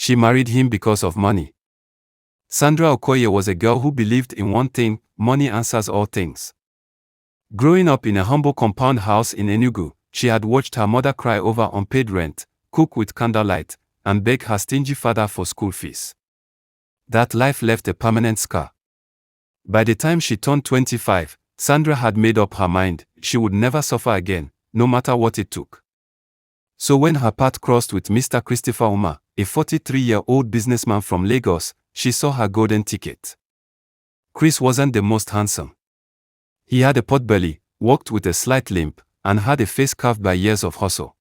she married him because of money. Sandra Okoye was a girl who believed in one thing: money answers all things. Growing up in a humble compound house in Enugu, she had watched her mother cry over unpaid rent, cook with candlelight, and beg her stingy father for school fees. That life left a permanent scar. By the time she turned 25, Sandra had made up her mind she would never suffer again, no matter what it took. So when her path crossed with Mr. Christopher Uma, a 43-year-old businessman from Lagos, she saw her golden ticket. Chris wasn't the most handsome. He had a potbelly, walked with a slight limp, and had a face carved by years of hustle.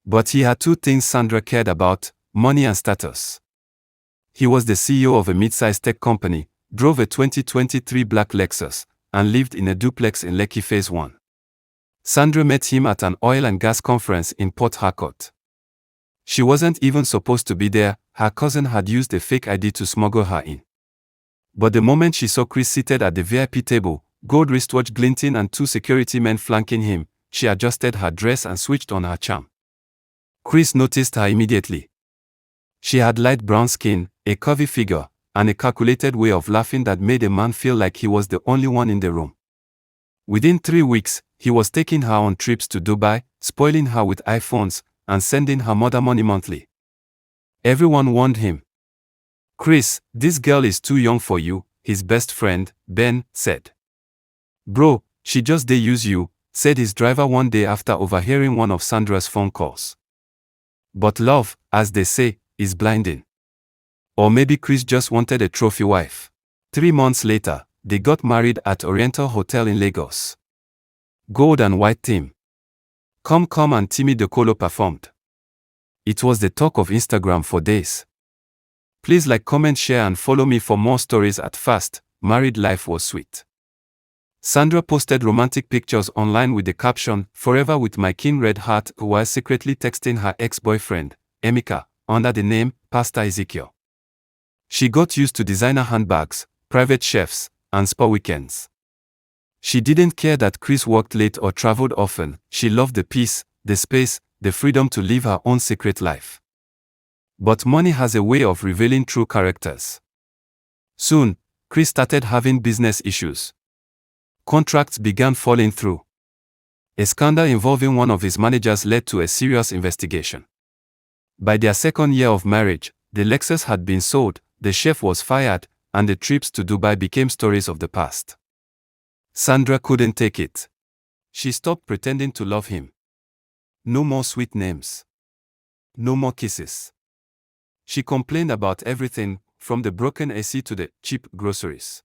But he had two things Sandra cared about: money and status. He was the CEO of a mid-sized tech company, drove a 2023 black Lexus, and lived in a duplex in Lekki Phase 1. Sandra met him at an oil and gas conference in Port Harcourt. She wasn't even supposed to be there. Her cousin had used a fake ID to smuggle her in. But the moment she saw Chris seated at the VIP table, gold wristwatch glinting and two security men flanking him, she adjusted her dress and switched on her charm. Chris noticed her immediately. She had light brown skin, a curvy figure, and a calculated way of laughing that made a man feel like he was the only one in the room. Within 3 weeks, he was taking her on trips to Dubai, spoiling her with iPhones, and sending her mother money monthly. Everyone warned him. "Chris, this girl is too young for you," his best friend, Ben, said. "Bro, she just dey use you," said his driver one day after overhearing one of Sandra's phone calls. But love, as they say, is blinding. Or maybe Chris just wanted a trophy wife. 3 months later, they got married at Oriental Hotel in Lagos. Gold and white theme. Come and Timmy DeColo performed. It was the talk of Instagram for days. Please like, comment, share and follow me for more stories at Fast. Married life was sweet. Sandra posted romantic pictures online with the caption, "Forever with my king red heart," while secretly texting her ex-boyfriend, Emeka, under the name Pastor Ezekiel. She got used to designer handbags, private chefs, and spa weekends. She didn't care that Chris worked late or traveled often. She loved the peace, the space, the freedom to live her own secret life. But money has a way of revealing true characters. Soon, Chris started having business issues. Contracts began falling through. A scandal involving one of his managers led to a serious investigation. By their second year of marriage, the Lexus had been sold, the chef was fired, and the trips to Dubai became stories of the past. Sandra couldn't take it. She stopped pretending to love him. No more sweet names. No more kisses. She complained about everything, from the broken AC to the cheap groceries.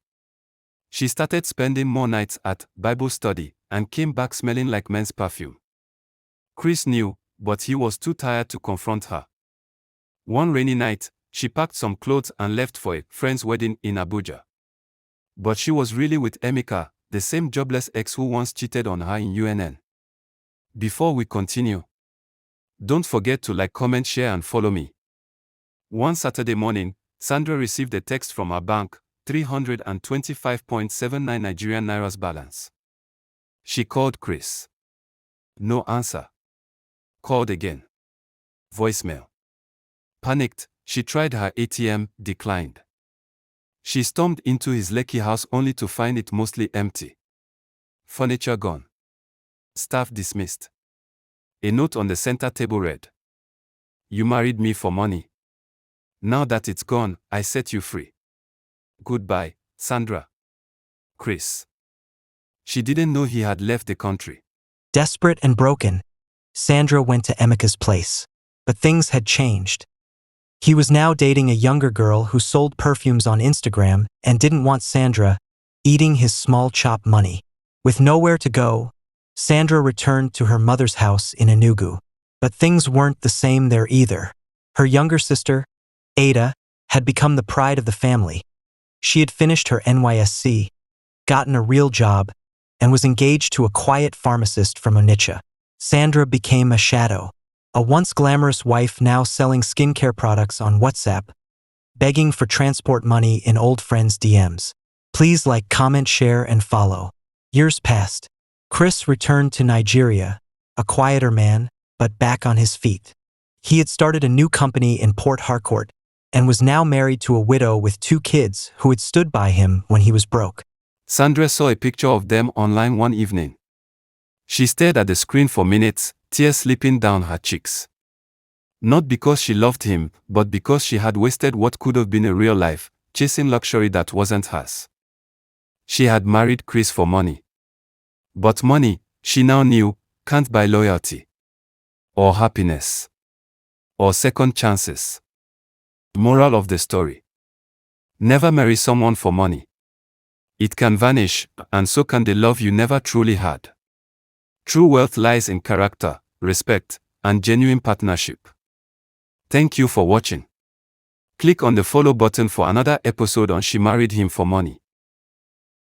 She started spending more nights at Bible study and came back smelling like men's perfume. Chris knew, but he was too tired to confront her. One rainy night, she packed some clothes and left for a friend's wedding in Abuja. But she was really with Emeka, the same jobless ex who once cheated on her in UNN. Before we continue, don't forget to like, comment, share and follow me. One Saturday morning, Sandra received a text from her bank, 325.79 Nigerian Nairas balance. She called Chris. No answer. Called again. Voicemail. Panicked, she tried her ATM, declined. She stormed into his Lekki house only to find it mostly empty. Furniture gone. Staff dismissed. A note on the center table read, "You married me for money. Now that it's gone, I set you free. Goodbye, Sandra." Chris. She didn't know he had left the country. Desperate and broken, Sandra went to Emeka's place. But things had changed. He was now dating a younger girl who sold perfumes on Instagram and didn't want Sandra eating his small chop money. With nowhere to go, Sandra returned to her mother's house in Enugu. But things weren't the same there either. Her younger sister, Ada, had become the pride of the family. She had finished her NYSC, gotten a real job, and was engaged to a quiet pharmacist from Onitsha. Sandra became a shadow. A once glamorous wife now selling skincare products on WhatsApp, begging for transport money in old friends' DMs. Please like, comment, share, and follow. Years passed. Chris returned to Nigeria, a quieter man, but back on his feet. He had started a new company in Port Harcourt and was now married to a widow with 2 kids who had stood by him when he was broke. Sandra saw a picture of them online one evening. She stared at the screen for minutes, tears slipping down her cheeks. Not because she loved him, but because she had wasted what could have been a real life, chasing luxury that wasn't hers. She had married Chris for money. But money, she now knew, can't buy loyalty. Or happiness. Or second chances. Moral of the story: never marry someone for money. It can vanish, and so can the love you never truly had. True wealth lies in character, respect, and genuine partnership. Thank you for watching. Click on the follow button for another episode on She Married Him for Money.